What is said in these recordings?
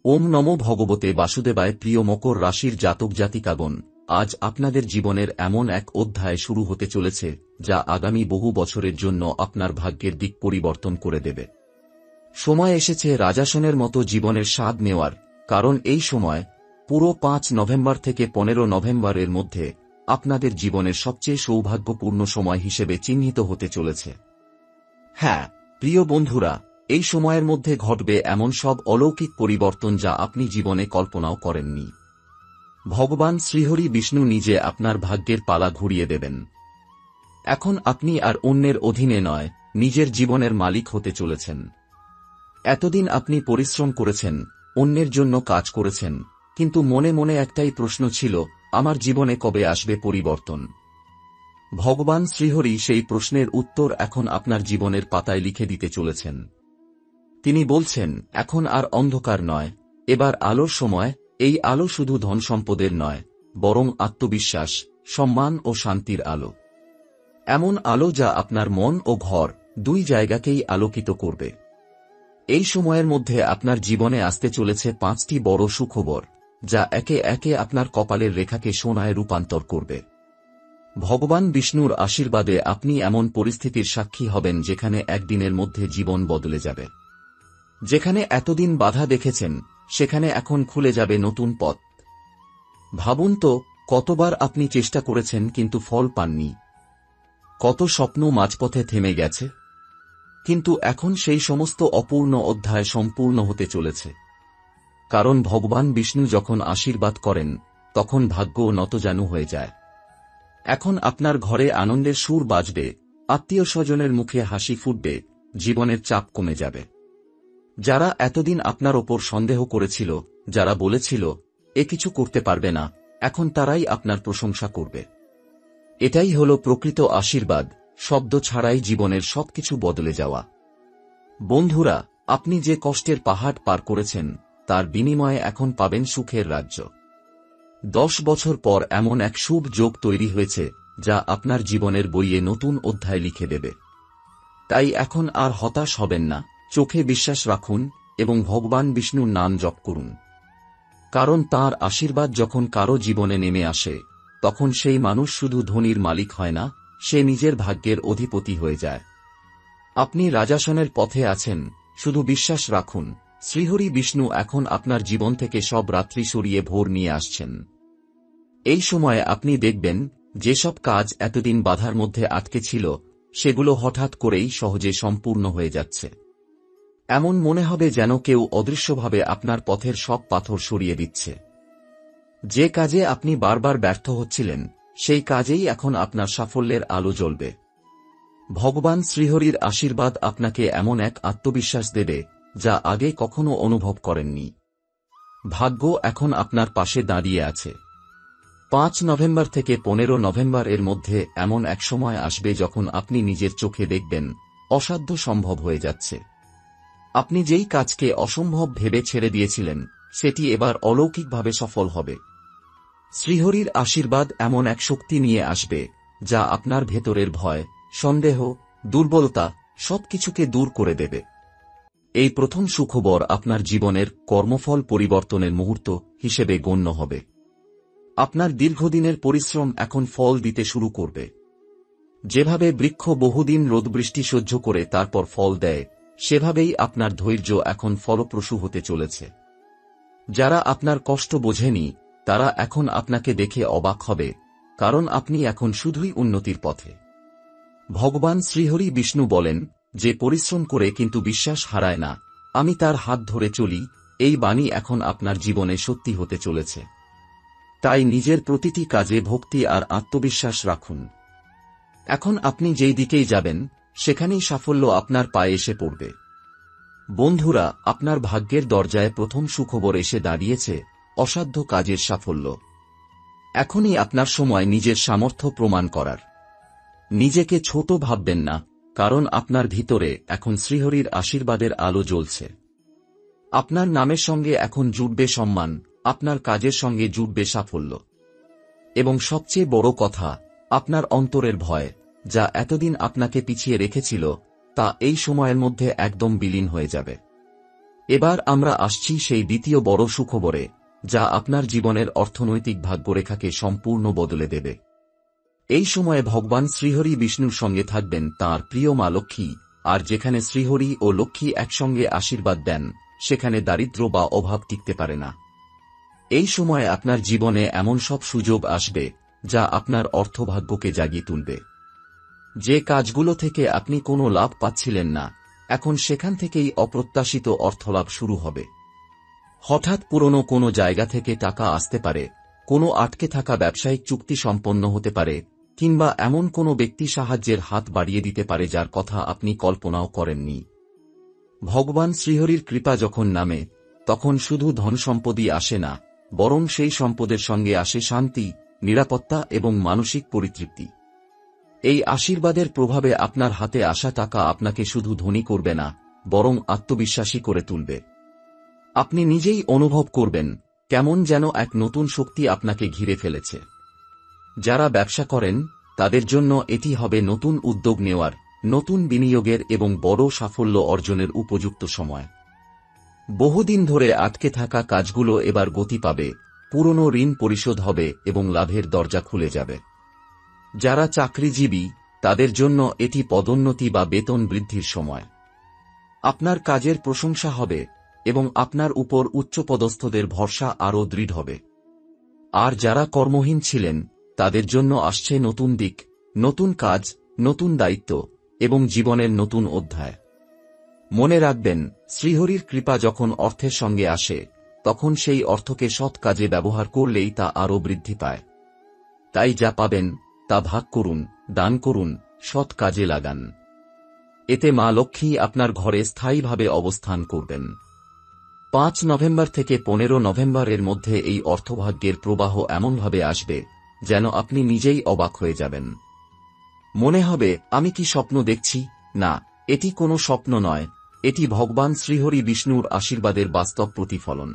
ওম নমো ভগবতে বাসুদেবায়। প্রিয় মকর রাশির জাতক জাতিকাগণ, আজ আপনাদের জীবনের এমন এক অধ্যায় শুরু হতে চলেছে যা আগামী বহু বছরের জন্য আপনার ভাগ্যের দিক পরিবর্তন করে দেবে। সময় এসেছে রাজাসনের মতো জীবনের স্বাদ নেওয়ার, কারণ এই সময় পুরো 5 নভেম্বর থেকে 15 নভেম্বরের মধ্যে আপনাদের জীবনের সবচেয়ে সৌভাগ্যপূর্ণ সময় হিসেবে চিহ্নিত হতে চলেছে। হ্যাঁ, প্রিয় বন্ধুরা, এই সময়ের মধ্যে ঘটবে এমন সব অলৌকিক পরিবর্তন যা আপনি জীবনে কল্পনাও করেননি। ভগবান শ্রীহরি বিষ্ণু নিজে আপনার ভাগ্যের পালা ঘুরিয়ে দেবেন। এখন আপনি আর অন্যের অধীনে নয়, নিজের জীবনের মালিক হতে চলেছেন। এতদিন আপনি পরিশ্রম করেছেন, অন্যের জন্য কাজ করেছেন, কিন্তু মনে মনে একটাই প্রশ্ন ছিল, আমার জীবনে কবে আসবে পরিবর্তন? ভগবান শ্রীহরি সেই প্রশ্নের উত্তর এখন আপনার জীবনের পাতায় লিখে দিতে চলেছেন। তিনি বলছেন, এখন আর অন্ধকার নয়, এবার আলোর সময়। এই আলো শুধু ধন সম্পদের নয়, বরং আত্মবিশ্বাস, সম্মান ও শান্তির আলো। এমন আলো যা আপনার মন ও ঘর দুই জায়গাকেই আলোকিত করবে। এই সময়ের মধ্যে আপনার জীবনে আসতে চলেছে 5টি বড় সুখবর, যা একে একে আপনার কপালের রেখাকে সোনায় রূপান্তর করবে। ভগবান বিষ্ণুর আশীর্বাদে আপনি এমন পরিস্থিতির সাক্ষী হবেন যেখানে একদিনের মধ্যে জীবন বদলে যাবে। যেখানে এতদিন বাধা দেখেছেন, সেখানে এখন খুলে যাবে নতুন পথ। ভাবুন তো, কতবার আপনি চেষ্টা করেছেন কিন্তু ফল পাননি। কত স্বপ্ন মাঝপথে থেমে গেছে। কিন্তু এখন সেই সমস্ত অপূর্ণ অধ্যায় সম্পূর্ণ হতে চলেছে। কারণ ভগবান বিষ্ণু যখন আশীর্বাদ করেন, তখন ভাগ্য নতজানু হয়ে যায়। এখন আপনার ঘরে আনন্দের সুর বাজবে, আত্মীয় স্বজনের মুখে হাসি ফুটবে, জীবনের চাপ কমে যাবে। যারা এতদিন আপনার ওপর সন্দেহ করেছিল, যারা বলেছিল এ কিছু করতে পারবে না, এখন তারাই আপনার প্রশংসা করবে। এটাই হলো প্রকৃত আশীর্বাদ, শব্দ ছাড়াই জীবনের সবকিছু বদলে যাওয়া। বন্ধুরা, আপনি যে কষ্টের পাহাড় পার করেছেন, তার বিনিময়ে এখন পাবেন সুখের রাজ্য। 10 বছর পর এমন এক শুভ যোগ তৈরি হয়েছে যা আপনার জীবনের বইয়ে নতুন অধ্যায় লিখে দেবে। তাই এখন আর হতাশ হবেন না, চোখে বিশ্বাস রাখুন এবং ভগবান বিষ্ণুর নাম জপ করুন। কারণ তাঁর আশীর্বাদ যখন কারো জীবনে নেমে আসে, তখন সেই মানুষ শুধু ধনীর মালিক হয় না, সে নিজের ভাগ্যের অধিপতি হয়ে যায়। আপনি রাজাসনের পথে আছেন, শুধু বিশ্বাস রাখুন। শ্রীহরি বিষ্ণু এখন আপনার জীবন থেকে সব রাত্রি সরিয়ে ভোর নিয়ে আসছেন। এই সময়ে আপনি দেখবেন, যেসব কাজ এতদিন বাধার মধ্যে আটকে ছিল, সেগুলো হঠাৎ করেই সহজে সম্পূর্ণ হয়ে যাচ্ছে। এমন মনে হবে যেন কেউ অদৃশ্যভাবে আপনার পথের সব পাথর সরিয়ে দিচ্ছে। যে কাজে আপনি বারবার ব্যর্থ হচ্ছিলেন, সেই কাজেই এখন আপনার সাফল্যের আলো জ্বলবে। ভগবান শ্রীহরির আশীর্বাদ আপনাকে এমন এক আত্মবিশ্বাস দেবে যা আগে কখনো অনুভব করেননি। ভাগ্য এখন আপনার পাশে দাঁড়িয়ে আছে। 5 নভেম্বর থেকে 15 নভেম্বর এর মধ্যে এমন এক সময় আসবে যখন আপনি নিজের চোখে দেখবেন, অসাধ্য সম্ভব হয়ে যাচ্ছে। আপনি যেই কাজকে অসম্ভব ভেবে ছেড়ে দিয়েছিলেন, সেটি এবার অলৌকিকভাবে সফল হবে। শ্রীহরির আশীর্বাদ এমন এক শক্তি নিয়ে আসবে যা আপনার ভেতরের ভয়, সন্দেহ, দুর্বলতা সবকিছুকে দূর করে দেবে। এই প্রথম সুখবর আপনার জীবনের কর্মফল পরিবর্তনের মুহূর্ত হিসেবে গণ্য হবে। আপনার দীর্ঘদিনের পরিশ্রম এখন ফল দিতে শুরু করবে। যেভাবে বৃক্ষ বহুদিন রোদবৃষ্টি সহ্য করে তারপর ফল দেয়, সেভাবেই আপনার ধৈর্য এখন ফলপ্রসূ হতে চলেছে। যারা আপনার কষ্ট বোঝেনি, তারা এখন আপনাকে দেখে অবাক হবে, কারণ আপনি এখন শুধুই উন্নতির পথে। ভগবান শ্রীহরি বিষ্ণু বলেন, যে পরিশ্রম করে কিন্তু বিশ্বাস হারায় না, আমি তার হাত ধরে চলি। এই বাণী এখন আপনার জীবনে সত্যি হতে চলেছে। তাই নিজের প্রতিটি কাজে ভক্তি আর আত্মবিশ্বাস রাখুন। এখন আপনি যেই দিকেই যাবেন, সেখানেই সাফল্য আপনার পায়ে এসে পড়বে। বন্ধুরা, আপনার ভাগ্যের দরজায় প্রথম সুখবর এসে দাঁড়িয়েছে, অসাধ্য কাজের সাফল্য। এখনই আপনার সময় নিজের সামর্থ্য প্রমাণ করার। নিজেকে ছোট ভাববেন না, কারণ আপনার ভিতরে এখন শ্রীহরির আশীর্বাদের আলো জ্বলছে। আপনার নামের সঙ্গে এখন জুটবে সম্মান, আপনার কাজের সঙ্গে জুটবে সাফল্য। এবং সবচেয়ে বড় কথা, আপনার অন্তরের ভয়, যা এতদিন আপনাকে পিছিয়ে রেখেছিল, তা এই সময়ের মধ্যে একদম বিলীন হয়ে যাবে। এবার আমরা আসছি সেই দ্বিতীয় বড় সুখবরে, যা আপনার জীবনের অর্থনৈতিক ভাগ্যরেখাকে সম্পূর্ণ বদলে দেবে। এই সময়ে ভগবান শ্রীহরি বিষ্ণুর সঙ্গে থাকবেন তাঁর প্রিয় মা লক্ষ্মী, আর যেখানে শ্রীহরি ও লক্ষ্মী একসঙ্গে আশীর্বাদ দেন, সেখানে দারিদ্র্য বা অভাব টিকতে পারে না। এই সময়ে আপনার জীবনে এমন সব সুযোগ আসবে যা আপনার অর্থভাগ্যকে জাগিয়ে তুলবে। যে কাজগুলো থেকে আপনি কোনো লাভ পাচ্ছিলেন না, এখন সেখান থেকেই অপ্রত্যাশিত অর্থলাভ শুরু হবে। হঠাৎ পুরনো কোনো জায়গা থেকে টাকা আসতে পারে, কোনো আটকে থাকা ব্যবসায়িক চুক্তি সম্পন্ন হতে পারে, কিংবা এমন কোনো ব্যক্তি সাহায্যের হাত বাড়িয়ে দিতে পারে যার কথা আপনি কল্পনাও করেননি। ভগবান শ্রীহরির কৃপা যখন নামে, তখন শুধু ধনসম্পদই আসে না, বরং সেই সম্পদের সঙ্গে আসে শান্তি, নিরাপত্তা এবং মানসিক পরিতৃপ্তি। এই আশীর্বাদের প্রভাবে আপনার হাতে আসা টাকা আপনাকে শুধু ধনী করবে না, বরং আত্মবিশ্বাসী করে তুলবে। আপনি নিজেই অনুভব করবেন কেমন যেন এক নতুন শক্তি আপনাকে ঘিরে ফেলেছে। যারা ব্যবসা করেন তাদের জন্য এটি হবে নতুন উদ্যোগ নেওয়ার, নতুন বিনিয়োগের এবং বড় সাফল্য অর্জনের উপযুক্ত সময়। বহুদিন ধরে আটকে থাকা কাজগুলো এবার গতি পাবে, পুরনো ঋণ পরিশোধ হবে এবং লাভের দরজা খুলে যাবে। যারা চাকরিজীবী তাদের জন্য এটি পদোন্নতি বা বেতন বৃদ্ধির সময়। আপনার কাজের প্রশংসা হবে এবং আপনার উপর উচ্চপদস্থদের ভরসা আরও দৃঢ় হবে। আর যারা কর্মহীন ছিলেন তাদের জন্য আসছে নতুন দিক, নতুন কাজ, নতুন দায়িত্ব এবং জীবনের নতুন অধ্যায়। মনে রাখবেন, শ্রীহরির কৃপা যখন অর্থের সঙ্গে আসে, তখন সেই অর্থকে সৎ কাজে ব্যবহার করলেই তা আরও বৃদ্ধি পায়। তাই যা পাবেন তা ভাগ করুন, দান করুন, সৎ কাজে লাগান। এতে মা লক্ষ্মী আপনার ঘরে স্থায়ীভাবে অবস্থান করবেন। 5 নভেম্বর থেকে 15 নভেম্বরের মধ্যে এই অর্থভাগ্যের প্রবাহ এমনভাবে আসবে যেন আপনি নিজেই অবাক হয়ে যাবেন। মনে হবে, আমি কি স্বপ্ন দেখছি? না, এটি কোনো স্বপ্ন নয়, এটি ভগবান শ্রীহরি বিষ্ণুর আশীর্বাদের বাস্তব প্রতিফলন।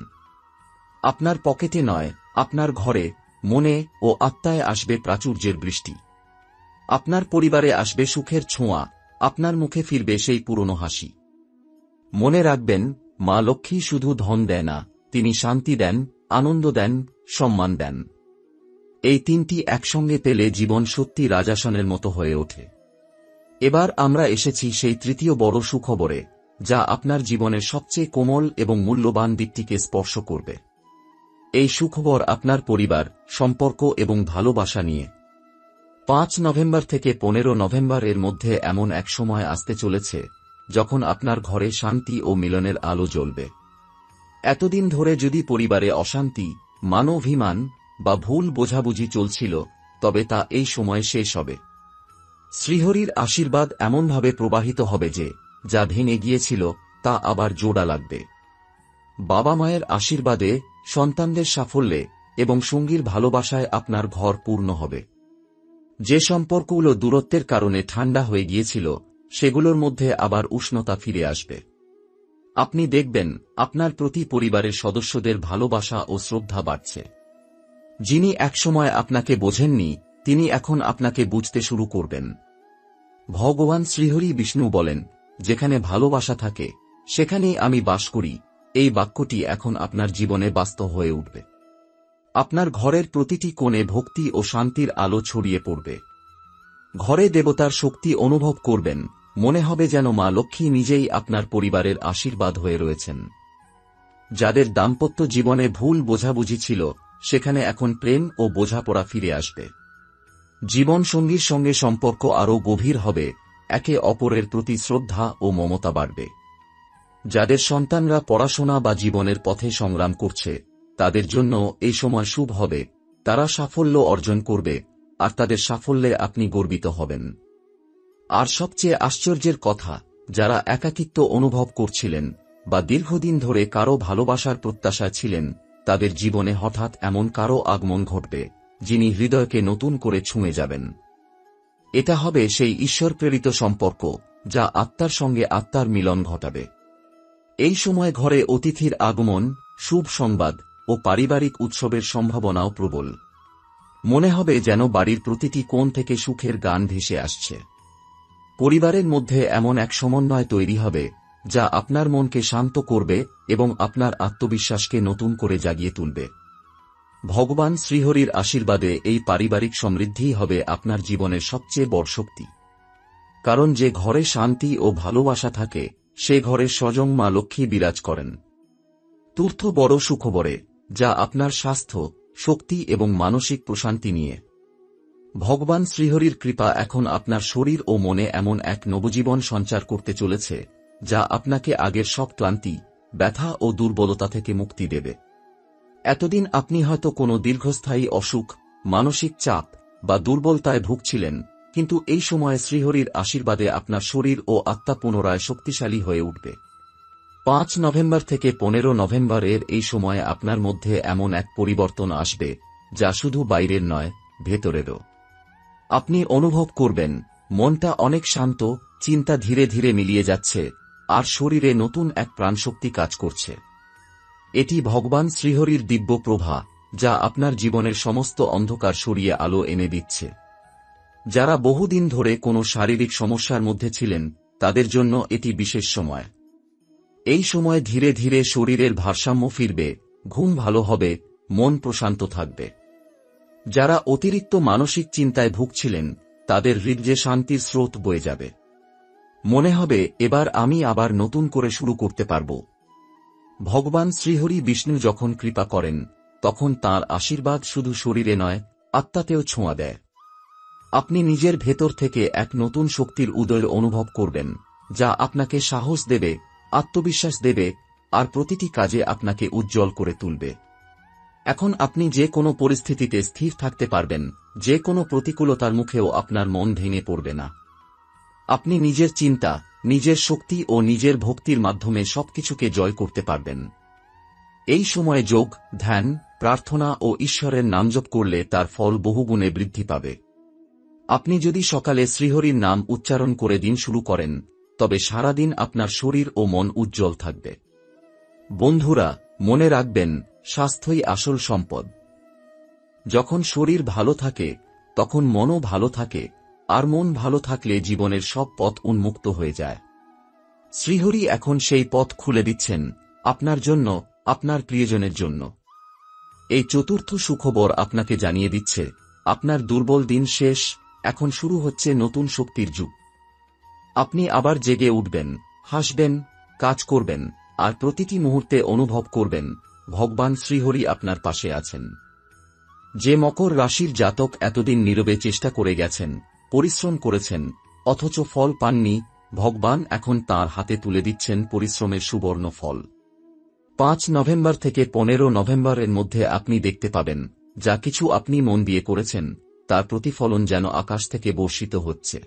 আপনার পকেটে নয়, আপনার ঘরে, মনে ও আত্মায় আসবে প্রাচুর্যের বৃষ্টি। আপনার পরিবারে আসবে সুখের ছোঁয়া, আপনার মুখে ফিরবে সেই পুরনো হাসি। মনে রাখবেন, মা লক্ষ্মী শুধু ধন দেয় না, তিনি শান্তি দেন, আনন্দ দেন, সম্মান দেন। এই তিনটি একসঙ্গে পেলে জীবন সত্যি রাজাসনের মতো হয়ে ওঠে। এবার আমরা এসেছি সেই তৃতীয় বড় সুখবরে, যা আপনার জীবনের সবচেয়ে কোমল এবং মূল্যবান দিকটিকে স্পর্শ করবে। এই সুখবর আপনার পরিবার, সম্পর্ক এবং ভালোবাসা নিয়ে। 5 নভেম্বর থেকে 15 নভেম্বর এর মধ্যে এমন এক সময় আসতে চলেছে যখন আপনার ঘরে শান্তি ও মিলনের আলো জ্বলবে। এতদিন ধরে যদি পরিবারে অশান্তি, মানবাভিমান বা ভুল বোঝাবুঝি চলছিল, তবে তা এই সময়ে শেষ হবে। শ্রীহরির আশীর্বাদ এমনভাবে প্রবাহিত হবে যে যা ভেঙে গিয়েছিল তা আবার জোড়া লাগবে। বাবা মায়ের আশীর্বাদে, সন্তানদের সাফল্যে এবং সঙ্গীর ভালোবাসায় আপনার ঘর পূর্ণ হবে। যে সম্পর্কগুলো দূরত্বের কারণে ঠান্ডা হয়ে গিয়েছিল, সেগুলোর মধ্যে আবার উষ্ণতা ফিরে আসবে। আপনি দেখবেন আপনার প্রতি পরিবারের সদস্যদের ভালোবাসা ও শ্রদ্ধা বাড়ছে। যিনি একসময় আপনাকে বোঝেননি, তিনি এখন আপনাকে বুঝতে শুরু করবেন। ভগবান শ্রীহরি বিষ্ণু বলেন, যেখানে ভালোবাসা থাকে সেখানেই আমি বাস করি। এই বাক্যটি এখন আপনার জীবনে বাস্তব হয়ে উঠবে। আপনার ঘরের প্রতিটি কোণে ভক্তি ও শান্তির আলো ছড়িয়ে পড়বে। ঘরে দেবতার শক্তি অনুভব করবেন, মনে হবে যেন মা লক্ষ্মী নিজেই আপনার পরিবারের আশীর্বাদ হয়ে রয়েছেন। যাদের দাম্পত্য জীবনে ভুল বোঝাবুঝি ছিল, সেখানে এখন প্রেম ও বোঝাপড়া ফিরে আসবে। জীবনসঙ্গীর সঙ্গে সম্পর্ক আরও গভীর হবে, একে অপরের প্রতি শ্রদ্ধা ও মমতা বাড়বে। যাদের সন্তানরা পড়াশোনা বা জীবনের পথে সংগ্রাম করছে, তাদের জন্য এই সময় শুভ হবে। তারা সাফল্য অর্জন করবে, আর তাদের সাফল্যে আপনি গর্বিত হবেন। আর সবচেয়ে আশ্চর্যের কথা, যারা একাকিত্ব অনুভব করছিলেন বা দীর্ঘদিন ধরে কারো ভালোবাসার প্রত্যাশায় ছিলেন, তাদের জীবনে হঠাৎ এমন কারো আগমন ঘটবে যিনি হৃদয়কে নতুন করে ছুঁয়ে যাবেন। এটা হবে সেই ঈশ্বর প্রেরিত সম্পর্ক যা আত্মার সঙ্গে আত্মার মিলন ঘটাবে। এই সময় ঘরে অতিথির আগমন, শুভ সংবাদ ও পারিবারিক উৎসবের সম্ভাবনাও প্রবল। মনে হবে যেন বাড়ির প্রতিটি কোণ থেকে সুখের গান ভেসে আসছে। পরিবারের মধ্যে এমন এক সমন্বয় তৈরি হবে যা আপনার মনকে শান্ত করবে এবং আপনার আত্মবিশ্বাসকে নতুন করে জাগিয়ে তুলবে। ভগবান শ্রীহরির আশীর্বাদে এই পারিবারিক সমৃদ্ধিই হবে আপনার জীবনের সবচেয়ে বড় শক্তি। কারণ যে ঘরে শান্তি ও ভালোবাসা থাকে সে ঘরে স্বয়ং মা লক্ষ্মী বিরাজ করেন। তুর্থ বড় সুখবরে, যা আপনার স্বাস্থ্য, শক্তি এবং মানসিক প্রশান্তি নিয়ে। ভগবান শ্রীহরির কৃপা এখন আপনার শরীর ও মনে এমন এক নবজীবন সঞ্চার করতে চলেছে যা আপনাকে আগের সব ক্লান্তি, ব্যথা ও দুর্বলতা থেকে মুক্তি দেবে। এতদিন আপনি হয়তো কোনো দীর্ঘস্থায়ী অসুখ, মানসিক চাপ বা দুর্বলতায় ভুগছিলেন, কিন্তু এই সময়ে শ্রীহরির আশীর্বাদে আপনার শরীর ও আত্মা পুনরায় শক্তিশালী হয়ে উঠবে। 5 নভেম্বর থেকে 15 নভেম্বরের এই সময়ে আপনার মধ্যে এমন এক পরিবর্তন আসবে যা শুধু বাইরের নয়, ভেতরেরও। আপনি অনুভব করবেন মনটা অনেক শান্ত, চিন্তা ধীরে ধীরে মিলিয়ে যাচ্ছে, আর শরীরে নতুন এক প্রাণশক্তি কাজ করছে। এটি ভগবান শ্রীহরির দিব্য প্রভা, যা আপনার জীবনের সমস্ত অন্ধকার সরিয়ে আলো এনে দিচ্ছে। যারা বহুদিন ধরে কোনো শারীরিক সমস্যার মধ্যে ছিলেন তাদের জন্য এটি বিশেষ সময়। এই সময় ধীরে ধীরে শরীরের ভারসাম্য ফিরবে, ঘুম ভালো হবে, মন প্রশান্ত থাকবে। যারা অতিরিক্ত মানসিক চিন্তায় ভুগছিলেন তাদের হৃদয়ে শান্তির স্রোত বয়ে যাবে। মনে হবে এবার আমি আবার নতুন করে শুরু করতে পারব। ভগবান শ্রীহরি বিষ্ণু যখন কৃপা করেন তখন তাঁর আশীর্বাদ শুধু শরীরে নয়, আত্মাতেও ছোঁয়া দেয়। আপনি নিজের ভেতর থেকে এক নতুন শক্তির উদয় অনুভব করবেন, যা আপনাকে সাহস দেবে, আত্মবিশ্বাস দেবে, আর প্রতিটি কাজে আপনাকে উজ্জ্বল করে তুলবে। এখন আপনি যে কোনো পরিস্থিতিতে স্থির থাকতে পারবেন, যে কোনো প্রতিকূলতার মুখেও আপনার মন ভেঙে পড়বে না। আপনি নিজের চিন্তা, নিজের শক্তি ও নিজের ভক্তির মাধ্যমে সবকিছুকে জয় করতে পারবেন। এই সময়ে যোগ, ধ্যান, প্রার্থনা ও ঈশ্বরের নামজপ করলে তার ফল বহুগুণে বৃদ্ধি পাবে। আপনি যদি সকালে শ্রীহরির নাম উচ্চারণ করে দিন শুরু করেন, তবে সারাদিন আপনার শরীর ও মন উজ্জ্বল থাকবে। বন্ধুরা, মনে রাখবেন, স্বাস্থ্যই আসল সম্পদ। যখন শরীর ভালো থাকে তখন মনও ভালো থাকে, আর মন ভালো থাকলে জীবনের সব পথ উন্মুক্ত হয়ে যায়। শ্রীহরি এখন সেই পথ খুলে দিচ্ছেন, আপনার জন্য, আপনার প্রিয়জনের জন্য। এই চতুর্থ সুখবর আপনাকে জানিয়ে দিচ্ছে, আপনার দুর্বল দিন শেষ, এখন শুরু হচ্ছে নতুন শক্তির যুগ। আপনি আবার জেগে উঠবেন, হাসবেন, কাজ করবেন, আর প্রতিটি মুহূর্তে অনুভব করবেন ভগবান শ্রীহরি আপনার পাশে আছেন। যে মকর রাশির জাতক এতদিন নীরবে চেষ্টা করে গেছেন, পরিশ্রম করেছেন, অথচ ফল পাননি, ভগবান এখন তাঁর হাতে তুলে দিচ্ছেন পরিশ্রমের সুবর্ণ ফল। 5 নভেম্বর থেকে 15 নভেম্বরের মধ্যে আপনি দেখতে পাবেন যা কিছু আপনি মন দিয়ে করেছেন তার প্রতিফলন যেন আকাশ থেকে বর্ষিত হচ্ছে।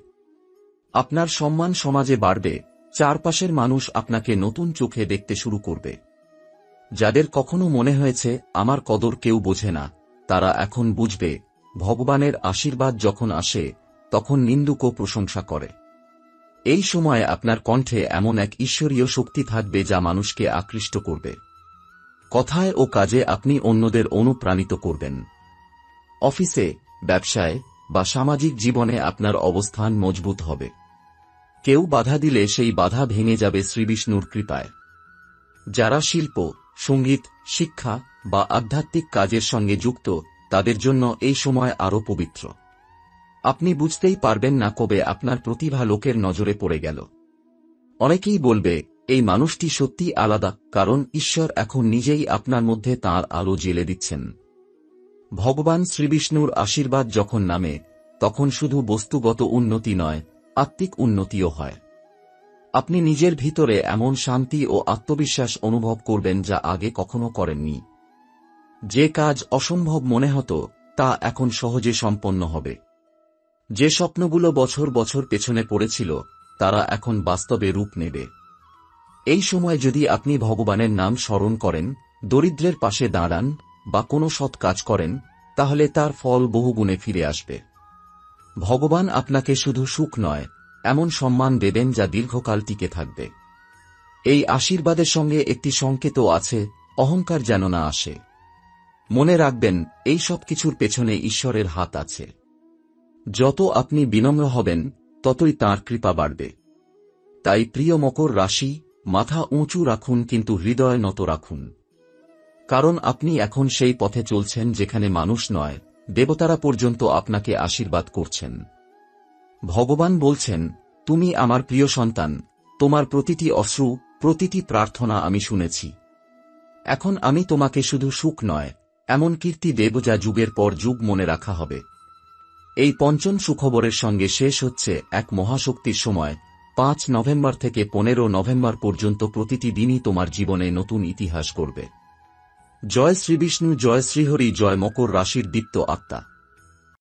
আপনার সম্মান সমাজে বাড়বে, চারপাশের মানুষ আপনাকে নতুন চোখে দেখতে শুরু করবে। যাদের কখনো মনে হয়েছে আমার কদর কেউ বোঝে না, তারা এখন বুঝবে ভগবানের আশীর্বাদ যখন আসে তখন নিন্দুকও প্রশংসা করে। এই সময়ে আপনার কণ্ঠে এমন এক ঈশ্বরীয় শক্তি থাকবে যা মানুষকে আকৃষ্ট করবে। কথায় ও কাজে আপনি অন্যদের অনুপ্রাণিত করবেন। অফিসে, ব্যবসায় বা সামাজিক জীবনে আপনার অবস্থান মজবুত হবে। কেউ বাধা দিলে সেই বাধা ভেঙে যাবে শ্রীবিষ্ণুর কৃপায়। যারা শিল্প, সঙ্গীত, শিক্ষা বা আধ্যাত্মিক কাজের সঙ্গে যুক্ত তাদের জন্য এই সময় আরও পবিত্র। আপনি বুঝতেই পারবেন না কবে আপনার প্রতিভা লোকের নজরে পড়ে গেল। অনেকেই বলবে এই মানুষটি সত্যি আলাদা, কারণ ঈশ্বর এখন নিজেই আপনার মধ্যে তাঁর আলো জ্বেলে দিচ্ছেন। ভগবান শ্রীবিষ্ণুর আশীর্বাদ যখন নামে তখন শুধু বস্তুগত উন্নতি নয়, আত্মিক উন্নতিও হয়। আপনি নিজের ভিতরে এমন শান্তি ও আত্মবিশ্বাস অনুভব করবেন যা আগে কখনো করেননি। যে কাজ অসম্ভব মনে হতো তা এখন সহজে সম্পন্ন হবে। যে স্বপ্নগুলো বছর বছর পেছনে পড়েছিল তারা এখন বাস্তবে রূপ নেবে। এই সময় যদি আপনি ভগবানের নাম স্মরণ করেন, দরিদ্রের পাশে দাঁড়ান বা কোনো সৎ কাজ করেন, তাহলে তার ফল বহুগুণে ফিরে আসবে। ভগবান আপনাকে শুধু সুখ নয়, এমন সম্মান দেবেন যা দীর্ঘকাল টিকে থাকবে। এই আশীর্বাদের সঙ্গে একটি সংকেতও আছে, অহংকার যেন না আসে। মনে রাখবেন, এই সব কিছুর পেছনে ঈশ্বরের হাত আছে। যত আপনি বিনম্র হবেন ততই তাঁর কৃপা বাড়বে। তাই প্রিয় মকর রাশি, মাথা উঁচু রাখুন কিন্তু হৃদয় নত রাখুন। কারণ আপনি এখন সেই পথে চলছেন যেখানে মানুষ নয়, দেবতারা পর্যন্ত আপনাকে আশীর্বাদ করছেন। ভগবান বলছেন, তুমি আমার প্রিয় সন্তান, তোমার প্রতিটি অশ্রু, প্রতিটি প্রার্থনা আমি শুনেছি। এখন আমি তোমাকে শুধু সুখ নয়, এমন কীর্তি দেব যা যুগের পর যুগ মনে রাখা হবে। এই পঞ্চম সুখবরের সঙ্গে শেষ হচ্ছে এক মহাশক্তির সময়। 5 নভেম্বর থেকে 15 নভেম্বর পর্যন্ত প্রতিটি দিনই তোমার জীবনে নতুন ইতিহাস করবে। জয় শ্রীবিষ্ণু, জয় শ্রীহরি, জয় মকর রাশির দীপ্ত আত্মা।